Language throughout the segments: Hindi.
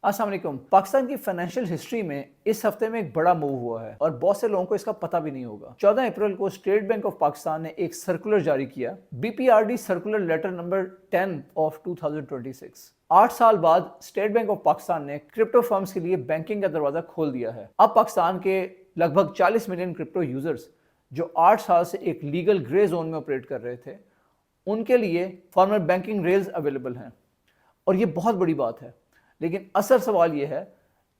अस्सलाम वालेकुम। पाकिस्तान की फाइनेंशियल हिस्ट्री में इस हफ्ते में एक बड़ा मूव हुआ है और बहुत से लोगों को इसका पता भी नहीं होगा। 14 अप्रैल को स्टेट बैंक ऑफ पाकिस्तान ने एक सर्कुलर जारी किया, BPRD circular letter number 10 of 2026। 8 साल बाद स्टेट बैंक ऑफ पाकिस्तान ने क्रिप्टो फर्म्स के लिए बैंकिंग का दरवाजा खोल दिया है। अब पाकिस्तान के लगभग 40 मिलियन क्रिप्टो यूजर्स जो 8 साल से एक लीगल ग्रे जोन में ऑपरेट कर रहे थे, उनके लिए फॉर्मल बैंकिंग रेल्स अवेलेबल हैं और ये बहुत बड़ी बात है। लेकिन असल सवाल ये है,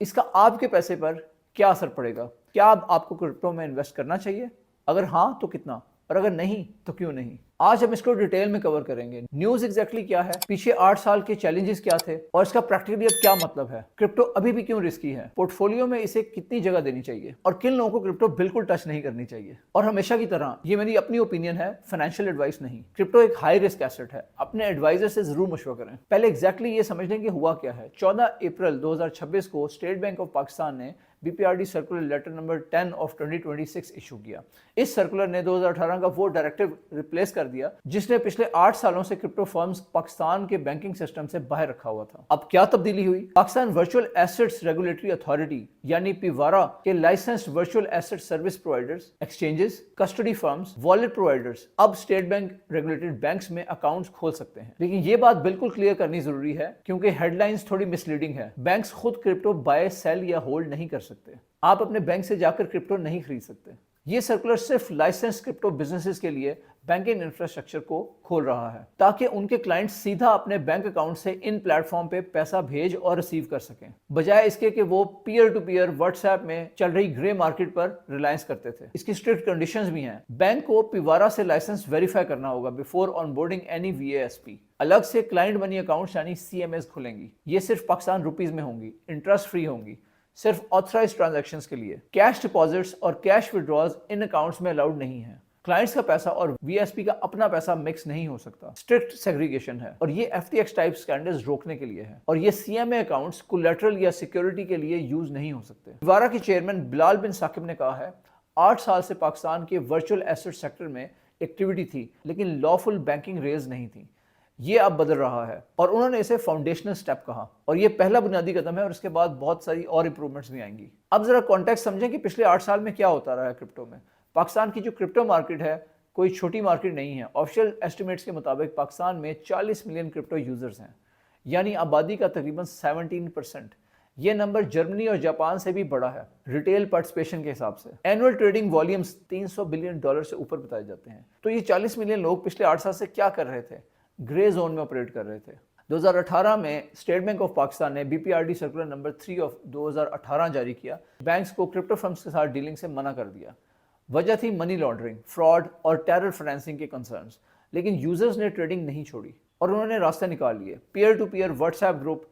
इसका आपके पैसे पर क्या असर पड़ेगा? क्या अब आपको क्रिप्टो में इन्वेस्ट करना चाहिए? अगर हाँ तो कितना, और अगर नहीं तो क्यों नहीं? आज हम इसको डिटेल में कवर करेंगे। न्यूज़ एग्जैक्टली क्या है, पीछे 8 साल के चैलेंजेस क्या थे और इसका प्रैक्टिकली अब क्या मतलब है, क्रिप्टो अभी भी क्यों रिस्की है, पोर्टफोलियो में इसे कितनी जगह देनी चाहिए और किन लोगों को क्रिप्टो बिल्कुल टच नहीं करनी चाहिए। और हमेशा की तरह ये मेरी अपनी ओपिनियन है, फाइनेंशियल एडवाइस नहीं। क्रिप्टो एक हाई रिस्क एसेट है, अपने एडवाइजर से जरूर मशवरा करें। पहले एग्जैक्टली ये समझने की हुआ क्या है। 14 अप्रैल 2026 को स्टेट बैंक ऑफ पाकिस्तान ने BPRD circular letter number 10 of 2026 issue किया। इस सर्कुलर ने 2018 का वो डायरेक्टिव रिप्लेस कर दिया जिसने पिछले 8 सालों से क्रिप्टो फर्म्स पाकिस्तान के बैंकिंग सिस्टम से बाहर रखा हुआ था। अब क्या तब्दीली हुई? Pakistan virtual assets regulatory authority यानी पिवारा के licensed virtual asset service providers, exchanges, custody firms, wallet providers अब स्टेट बैंक रेगुलेटेड बैंक्स में अकाउंट्स खोल सकते हैं। लेकिन ये बात बिल्कुल क्लियर करनी जरूरी है क्योंकि हेडलाइंस थोड़ी मिसलीडिंग है। बैंक्स खुद क्रिप्टो बाय, सेल या होल्ड नहीं कर सकते। आप अपने बैंक से जाकर क्रिप्टो नहीं खरीद सकते। ये सर्कुलर सिर्फ लाइसेंस क्रिप्टो बिजनेसेस के लिए बैंकिंग इंफ्रास्ट्रक्चर को खोल रहा है ताकि उनके क्लाइंट्स सीधा अपने बैंक अकाउंट से इन प्लेटफॉर्म पे पैसा भेज और रिसीव कर सकें, बजाय इसके कि वो पीयर टू पीयर व्हाट्सएप में चल रही ग्रे मार्केट पर रिलायंस करते थे। इसकी स्ट्रिक्ट कंडीशंस भी हैं। बैंक को पिवारा से लाइसेंस वेरीफाई करना होगा बिफोर ऑनबोर्डिंग एनी वीएएसपी। अलग से क्लाइंट मनी अकाउंट्स यानी सीएमएस खुलेंगी। ये सिर्फ पाकिस्तान रुपीज में होंगी, इंटरेस्ट फ्री होंगी, सिर्फ ऑथराइज्ड ट्रांजैक्शंस के लिए। कैश डिपॉजिट्स और कैश विड्रॉल्स इन अकाउंट्स में अलाउड नहीं है। क्लाइंट्स का पैसा और वीएसपी का अपना पैसा मिक्स नहीं हो सकता। स्ट्रिक्ट सेग्रीगेशन है और ये एफटीएक्स टाइप स्कैंडल्स रोकने के लिए है। और ये सीएमए अकाउंट्स कोलैटरल या सिक्योरिटी के लिए यूज नहीं हो सकते। पिवारा के चेयरमैन बिलाल बिन साकिब ने कहा है, 8 साल से पाकिस्तान के वर्चुअल एसेट सेक्टर में एक्टिविटी थी लेकिन लॉफुल बैंकिंग रेज नहीं थी। ये अब बदल रहा है और उन्होंने इसे फाउंडेशनल स्टेप कहा और ये पहला बुनियादी कदम है और इसके बाद बहुत सारी और इंप्रूवमेंट्स भी आएंगी। अब जरा कॉन्टेक्स्ट समझें कि पिछले 8 साल में क्या होता रहा है क्रिप्टो में। पाकिस्तान की जो क्रिप्टो मार्केट है कोई छोटी मार्केट नहीं है। ऑफिशियल एस्टिमेट्स के मुताबिक पाकिस्तान में 40 मिलियन क्रिप्टो यूजर्स हैं, यानी आबादी का तकरीबन 17%। ये नंबर जर्मनी और जापान से भी बड़ा है रिटेल पार्टिसिपेशन के हिसाब से। एनुअल ट्रेडिंग वॉल्यूम्स $300 बिलियन से ऊपर बताए जाते हैं। तो ये 40 मिलियन लोग पिछले 8 साल से क्या कर रहे थे? ग्रे जोन में ऑपरेट कर रहे थे। 2018 में स्टेट बैंक ऑफ पाकिस्तान ने बीपीआरडी सर्कुलर नंबर 3 ऑफ 2018 जारी किया। बैंक्स को क्रिप्टो फर्म्स के साथ डीलिंग से मना कर दिया। वजह थी मनी लॉन्ड्रिंग, फ्रॉड और टेरर फाइनेंसिंग के कंसर्न्स। लेकिन यूजर्स ने ट्रेडिंग नहीं छोड़ी और उन्होंने रास्ते निकाल लिए। Peer to peer WhatsApp group,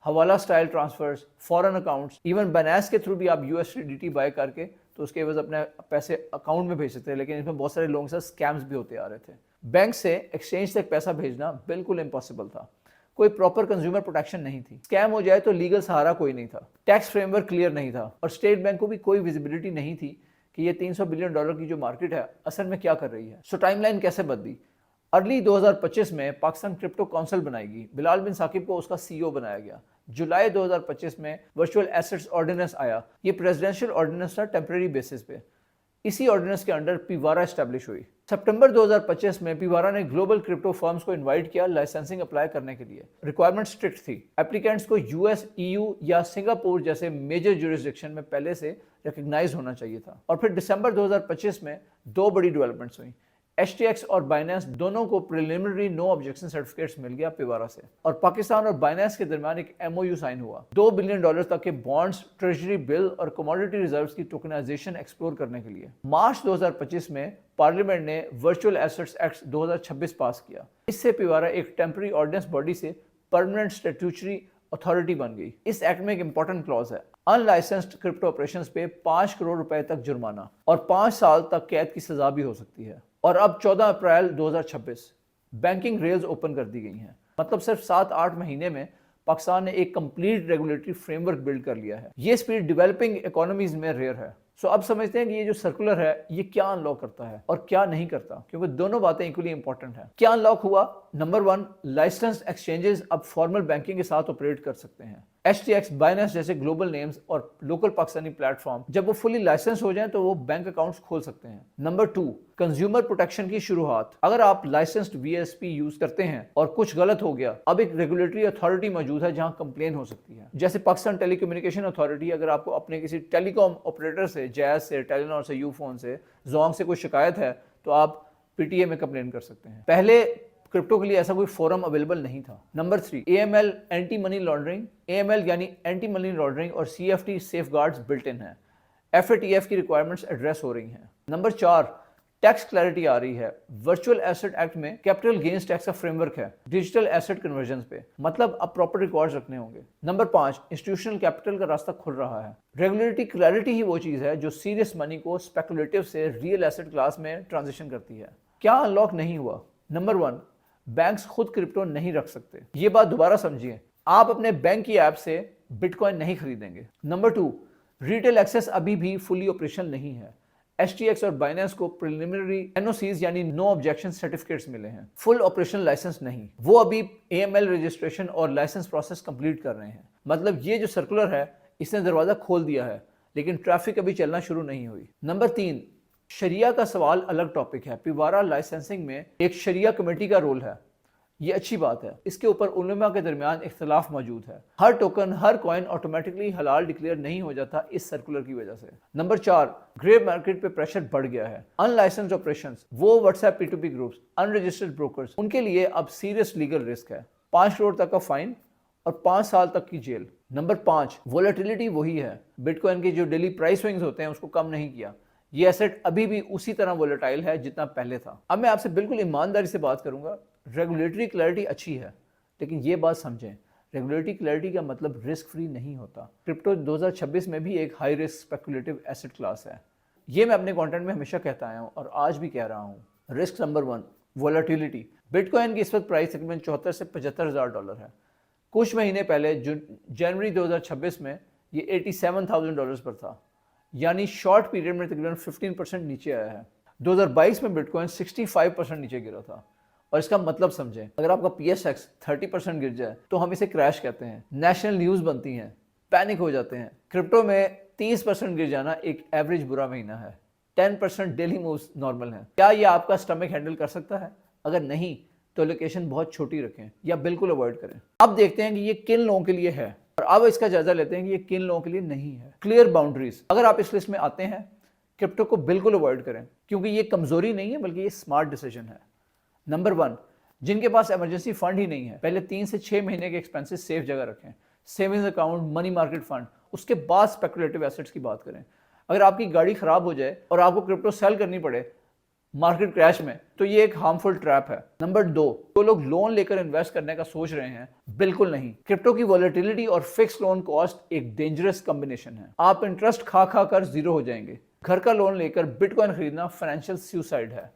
hawala style transfers, foreign accounts, even Binance के थ्रू भी आप यूएसडीटी बाय करके तो उसके एवज अपने पैसे अकाउंट में भेज सकते हैं। लेकिन इसमें बहुत सारे लोगों के साथ स्कैम्स भी होते आ रहे थे। बैंक से एक्सचेंज तक पैसा भेजना बिल्कुल इम्पॉसिबल था। कोई प्रॉपर कंज्यूमर प्रोटेक्शन नहीं थी। स्कैम हो जाए तो लीगल सहारा कोई नहीं था। टैक्स फ्रेमवर्क क्लियर नहीं था और स्टेट बैंक को भी कोई विजिबिलिटी नहीं थी कि ये $300 बिलियन की जो मार्केट है असल में क्या कर रही है। सो टाइमलाइन कैसे बदली? अर्ली 2025 में पाकिस्तान क्रिप्टो काउंसिल बनाएगी। बिलाल बिन साकिब को उसका सीईओ बनाया गया। जुलाई 2025 में वर्चुअल एसेट्स ऑर्डिनेंस आया। ये प्रेसिडेंशियल ऑर्डिनेंस था टेम्परेरी बेसिस पे। इसी ऑर्डिनेंस के अंडर पिवारा एस्टैब्लिश हुई। सितंबर 2025 में पिवारा ने ग्लोबल क्रिप्टो फर्म्स को इनवाइट किया लाइसेंसिंग अप्लाई करने के लिए। रिक्वायरमेंट स्ट्रिक्ट थी। एप्लीकेंट्स को यूएस, ईयू या सिंगापुर जैसे मेजर जुरिस्डिक्शन में पहले से रिकग्नाइज होना चाहिए था। और फिर दिसंबर 2025 में 2 बड़ी डेवलपमेंट्स हुई। एचटीएक्स और बाइनेंस दोनों को प्रिलिमिनरी नो ऑब्जेक्शन सर्टिफिकेट्स मिल गया पिवारा से और पाकिस्तान और बाइनेंस के दरमियान एक एमओयू साइन हुआ। $2 बिलियन तक के बॉन्ड्स, ट्रेजरी बिल और कमोडिटी रिजर्व्स की टोकनाइजेशन एक्सप्लोर करने के लिए। मार्च 2025 में पार्लियामेंट ने वर्चुअल एसेट्स एक्ट 2026 पास किया। इससे पिवारा एक टेम्पररी ऑर्डिनेंस बॉडी से परमानेंट स्टैट्यूटरी अथॉरिटी बन गई। इस एक्ट में एक इंपॉर्टेंट क्लॉज है, अनलाइसेंस्ड क्रिप्टो ऑपरेशंस पे 5 करोड़ रुपए तक जुर्माना और 5 साल तक कैद की सजा भी हो सकती है। और अब 14 अप्रैल 2026 बैंकिंग रेल्स ओपन कर दी गई हैं। मतलब सिर्फ 7-8 महीने में पाकिस्तान ने एक कंप्लीट रेगुलेटरी फ्रेमवर्क बिल्ड कर लिया है। ये स्पीड डेवलपिंग इकोनॉमीज में रेयर है। सो अब समझते हैं कि ये जो सर्कुलर है ये क्या अनलॉक करता है और क्या नहीं करता, क्योंकि दोनों बातें इक्वली इंपॉर्टेंट हैं। क्या अनलॉक हुआ? नंबर 1, लाइसेंस्ड एक्सचेंजेस अब फॉर्मल बैंकिंग के साथ ऑपरेट कर सकते हैं। HTX, बाइनेंस जैसे ग्लोबल नेम्स और लोकल पाकिस्तानी प्लेटफॉर्म जब वो फुली लाइसेंस हो जाएं तो वो बैंक अकाउंट्स खोल सकते हैं। नंबर 2, कंज्यूमर प्रोटेक्शन की शुरुआत। अगर आप लाइसेंस्ड VSP यूज करते हैं और कुछ गलत हो गया, अब एक रेगुलेटरी अथॉरिटी मौजूद है जहां कंप्लेन हो सकती है, जैसे पाकिस्तान टेलीकम्युनिकेशन अथॉरिटी। अगर आपको अपने किसी टेलीकॉम ऑपरेटर से, जैज से, टेलीनॉर से, यूफोन से, जोंग से कोई शिकायत है तो आप PTA में कंप्लेन कर सकते हैं। पहले क्रिप्टो के लिए ऐसा कोई फोरम अवेलेबल नहीं था। Number 3, AML anti money laundering. AML यानी एंटी मनी लॉन्ड्रिंग और CFT सेफगार्ड्स बिल्ट इन है। FATF की रिक्वायरमेंट्स एड्रेस हो रही हैं। नंबर 4, टैक्स क्लैरिटी आ रही है। वर्चुअल एसेट एक्ट में कैपिटल गेन्स टैक्स का फ्रेमवर्क है डिजिटल एसेट कन्वर्जन पे, मतलब अब प्रॉपर रिकॉर्ड्स रखने होंगे। नंबर 5, इंस्टीट्यूशनल कैपिटल का रास्ता खुल रहा है। रेगुलेटरी क्लैरिटी ही वो चीज है जो सीरियस मनी को स्पेकुलेटिव से रियल एसेट क्लास में ट्रांजिशन करती है। क्या अनलॉक नहीं हुआ? नंबर 1, बैंक्स खुद क्रिप्टो नहीं रख सकते। ये बात दोबारा समझिए, आप अपने बैंक की ऐप से बिटकॉइन नहीं खरीदेंगे। नंबर 2, रिटेल एक्सेस अभी भी फुली ऑपरेशनल नहीं है। HTX और बाइनेंस को प्रिलिमिनरी NOCs यानी नो ऑब्जेक्शन सर्टिफिकेट्स मिले हैं, फुल ऑपरेशनल लाइसेंस नहीं। वो अभी AML रजिस्ट्रेशन और लाइसेंस प्रोसेस कंप्लीट कर रहे हैं। मतलब ये जो सर्कुलर है इसने दरवाजा खोल दिया है, लेकिन ट्रैफिक अभी चलना शुरू नहीं हुई। नंबर 3, शरिया का सवाल अलग टॉपिक है। पिवारा लाइसेंसिंग में एक शरिया कमेटी का रोल है, ये अच्छी बात है। इसके ऊपर उलमा के दरमियान इख्तलाफ मौजूद है। हर टोकन, हर कॉइन ऑटोमेटिकली हलाल डिक्लेयर नहीं हो जाता इस सर्कुलर की वजह से। नंबर 4, ग्रे मार्केट पे प्रेशर बढ़ गया है। अनलाइसेंस्ड ऑपरेशंस, वो WhatsApp P2P groups, unregistered brokers, उनके लिए अब सीरियस लीगल रिस्क है। 5 करोड़ तक का फाइन और 5 साल तक की जेल। नंबर 5, वोलेटिलिटी वही है। बिटकॉइन के जो डेली प्राइस स्विंग्स होते हैं उसको कम नहीं किया। ये एसेट अभी भी उसी तरह वोलेटाइल है जितना पहले था। अब मैं आपसे बिल्कुल ईमानदारी से बात करूंगा, रेगुलेटरी क्लैरिटी अच्छी है, लेकिन ये बात समझें, रेगुलेटरी क्लैरिटी का मतलब रिस्क फ्री नहीं होता। क्रिप्टो 2026 में भी एक high risk speculative asset class है। ये मैं अपने कंटेंट में हमेशा कहता आया हूँ और आज भी कह रहा हूँ। Risk number 1, volatility. बिटकॉइन की इस वक्त प्राइस तकरीबन $74,000 से $75,000 है। कुछ महीने पहले जनवरी 2026 में ये $87,000 पर था, यानी शॉर्ट पीरियड में तकरीबन 15% नीचे आया है। 2022 में बिटकॉइन 65% नीचे गिरा था। और इसका मतलब समझें, अगर आपका PSX 30% गिर जाए तो हम इसे क्रैश कहते हैं, नेशनल न्यूज़ बनती हैं, पैनिक हो जाते हैं। क्रिप्टो में 30% गिर जाना एक एवरेज बुरा महीना है। 10% डेली मूव्स नॉर्मल है। क्या ये आपका स्टमक हैंडल कर सकता है? अगर नहीं तो लोकेशन बहुत छोटी रखें या बिल्कुल अवॉइड करें। अब देखते हैं कि ये किन लोगों के लिए है और अब इसका जायजा लेते हैं कि ये किन लोगों के लिए नहीं है। क्लियर बाउंड्रीज, अगर आप इस लिस्ट में आते हैं, क्रिप्टो को बिल्कुल अवॉइड करें, क्योंकि ये कमजोरी नहीं है बल्कि ये स्मार्ट डिसीजन है। नंबर 1, जिनके पास इमरजेंसी फंड ही नहीं है, पहले 3 से 6 महीने के एक्सपेंसेस सेफ जगह रखें, savings account, money market fund, उसके बाद स्पेकुलेटिव एसेट्स की बात करें। अगर आपकी गाड़ी खराब हो जाए और आपको क्रिप्टो सेल करनी पड़े मार्केट क्रैश में, तो ये एक हार्मफुल ट्रैप है। नंबर 2, जो लोग लोन लेकर इन्वेस्ट करने का सोच रहे हैं, बिल्कुल नहीं। क्रिप्टो की वॉलेटिलिटी और फिक्स लोन कॉस्ट एक डेंजरस कॉम्बिनेशन है। आप इंटरेस्ट खा खा कर जीरो हो जाएंगे। घर का लोन लेकर बिटकॉइन खरीदना फाइनेंशियल सुसाइड है।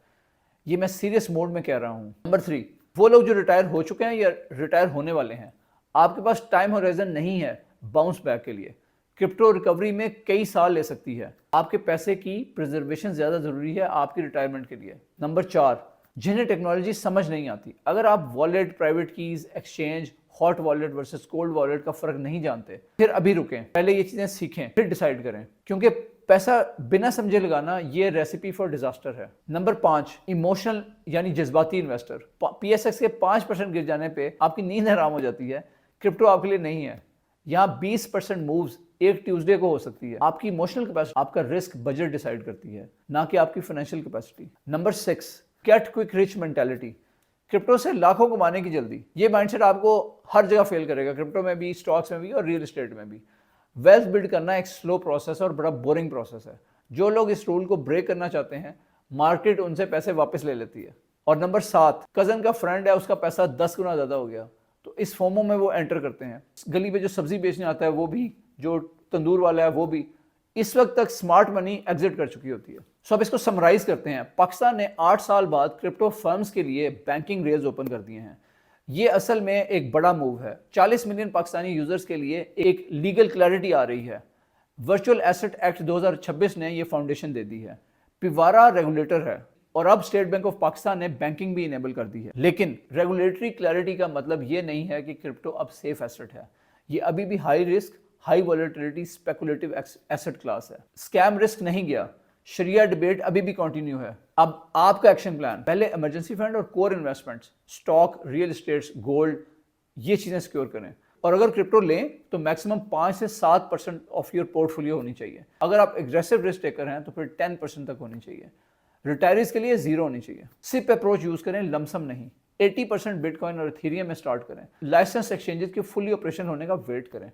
ये मैं सीरियस मोड में कह रहा हूं। नंबर 3, वो लोग जो रिटायर हो चुके हैं या रिटायर होने वाले हैं, आपके पास टाइम होराइजन नहीं है बाउंस बैक के लिए। क्रिप्टो रिकवरी में कई साल ले सकती है। आपके पैसे की प्रिजर्वेशन ज्यादा जरूरी है आपकी रिटायरमेंट के लिए। नंबर 4, जिन्हें टेक्नोलॉजी समझ नहीं आती, अगर आप wallet, private keys, exchange, hot wallet versus cold wallet का फर्क नहीं जानते, फिर अभी रुकें, पहले ये चीजें सीखें, फिर डिसाइड करें, क्योंकि पैसा बिना समझे लगाना ये रेसिपी फॉर डिजास्टर है। नंबर 5, इमोशनल यानी जज्बाती इन्वेस्टर। PSX के 5% गिर जाने पे आपकी नींद हराम हो जाती है। क्रिप्टो आपके लिए नहीं है। यहाँ 20% मूव्स एक ट्यूसडे को हो सकती है। आपकी इमोशनल कैपेसिटी, आपका रिस्क बजट डिसाइड करती है, ना कि आपकी financial capacity. Number 6, get quick rich mentality. Crypto से लाखों कमाने की जल्दी, ये माइंडसेट आपको हर जगह फेल करेगा, क्रिप्टो में भी, स्टॉक्स में भी और रियल एस्टेट में भी। वेल्थ बिल्ड करना एक स्लो प्रोसेस और बड़ा बोरिंग प्रोसेस है। जो लोग इस रूल को ब्रेक करना चाहते हैं, मार्केट उनसे पैसे वापस ले लेती है। और नंबर 7, कजन का फ्रेंड है, उसका पैसा 10 गुना ज्यादा हो गया, तो इस फोमो में वो एंटर करते हैं। गली पे जो सब्जी बेचने आता है वो भी, जो तंदूर वाला है वो भी, इस वक्त तक स्मार्ट मनी एग्जिट कर चुकी होती है। सो अब इसको समराइज करते हैं। पाकिस्तान ने 8 साल बाद क्रिप्टो फर्म्स के लिए बैंकिंग रेल्स ओपन कर दिए हैं। ये असल में एक बड़ा मूव है। 40 मिलियन पाकिस्तानी यूजर्स के लिए एक लीगल क्लैरिटी आ रही है। वर्चुअल एसेट एक्ट 2026 ने ये फाउंडेशन दे दी है। पिवारा रेगुलेटर है और अब स्टेट बैंक ऑफ पाकिस्तान ने बैंकिंग भी इनेबल कर दी है। लेकिन रेगुलेटरी क्लैरिटी का मतलब ये नहीं है कि क्रिप्टो अब सेफ एसेट है। ये अभी भी high risk, high volatility speculative asset class है। स्कैम रिस्क नहीं गया, शरिया डिबेट अभी भी कंटिन्यू है। अब आपका एक्शन प्लान, पहले इमरजेंसी फंड और core investments, stock, real estates, gold, ये चीजें सिक्योर करें। और अगर क्रिप्टो लें तो मैक्सिमम 5 से 7% ऑफ योर पोर्टफोलियो होनी चाहिए। अगर आप एग्रेसिव रिस्क टेकर हैं तो फिर 10% तक होनी चाहिए। रिटायरीज के लिए 0 होनी चाहिए। सिप अप्रोच यूज करें, लमसम नहीं। 80% बिटकॉइन और इथेरियम में स्टार्ट करें। लाइसेंस एक्सचेंजेस के फुली ऑपरेशन होने का वेट करें।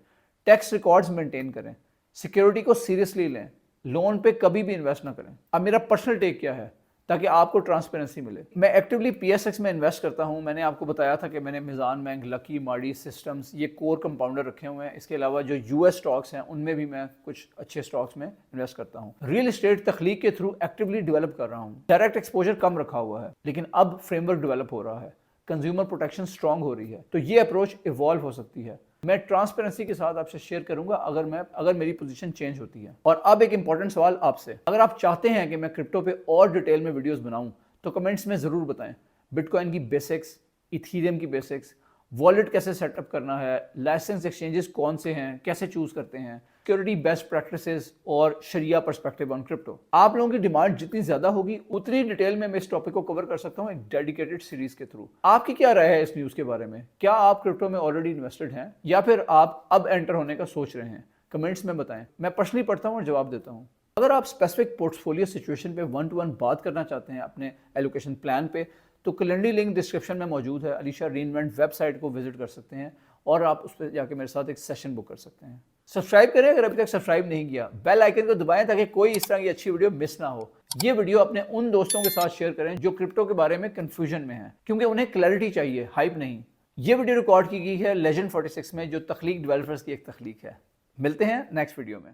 टैक्स रिकॉर्ड्स मेंटेन करें। सिक्योरिटी को सीरियसली लें। लोन पे कभी भी इन्वेस्ट ना करें। अब मेरा पर्सनल टेक क्या है ताकि आपको ट्रांसपेरेंसी मिले। मैं एक्टिवली PSX में इन्वेस्ट करता हूं। मैंने आपको बताया था कि मैंने मिजान बैंक, लकी, मार्डी सिस्टम्स, ये कोर कंपाउंडर रखे हुए हैं। इसके अलावा जो US स्टॉक्स हैं उनमें भी मैं कुछ अच्छे स्टॉक्स में इन्वेस्ट करता हूं। रियल एस्टेट तख्लीक के थ्रू एक्टिवली डेवलप कर रहा हूं। डायरेक्ट एक्सपोजर कम रखा हुआ है, लेकिन अब फ्रेमवर्क डेवलप हो रहा है। कंज्यूमर प्रोटेक्शन स्ट्रांग हो रही है, तो ये अप्रोच इवॉल्व हो सकती है। मैं ट्रांसपेरेंसी के साथ आपसे शेयर करूंगा अगर मेरी पोजीशन चेंज होती है। और अब एक इंपॉर्टेंट सवाल आपसे, अगर आप चाहते हैं कि मैं क्रिप्टो पे और डिटेल में वीडियोस बनाऊं तो कमेंट्स में जरूर बताएं। बिटकॉइन की बेसिक्स, इथीरियम की बेसिक्स, वॉलेट कैसे सेटअप करना है, लाइसेंस एक्सचेंजेस कौन से हैं, कैसे चूज करते हैं, सिक्योरिटी बेस्ट प्रैक्टिसेस और शरिया पर्सपेक्टिव ऑन क्रिप्टो। आप लोगों की डिमांड जितनी ज्यादा होगी उतनी डिटेल में मैं इस टॉपिक को कवर कर सकता हूं एक डेडिकेटेड सीरीज के थ्रू। आपकी क्या राय है इस न्यूज के बारे में? क्या आप क्रिप्टो में ऑलरेडी इन्वेस्टेड हैं या फिर आप अब एंटर होने का सोच रहे हैं? कमेंट्स में बताएं। मैं पर्सनली पढ़ता हूं और जवाब देता हूं। अगर आप स्पेसिफिक पोर्टफोलियो सिचुएशन पे 1-to-1 बात करना चाहते हैं अपने एलोकेशन प्लान पे, तो कैलेंडर लिंक डिस्क्रिप्शन में मौजूद है। अलीशा रीइन्वेंट वेबसाइट को विजिट कर सकते हैं और आप उस पर जाके मेरे साथ एक सेशन बुक कर सकते हैं। सब्सक्राइब करें अगर अभी तक सब्सक्राइब नहीं किया। बेल आइकन को दबाएं ताकि कोई इस तरह की अच्छी वीडियो मिस ना हो। ये वीडियो अपने उन दोस्तों के साथ शेयर करें जो क्रिप्टो के बारे में कंफ्यूजन में हैं, क्योंकि उन्हें क्लैरिटी चाहिए, हाइप नहीं। ये वीडियो रिकॉर्ड की गई है लेजेंड 46 में, जो तख्लीक डेवलपर्स की एक तख्लीक है। मिलते हैं नेक्स्ट वीडियो में।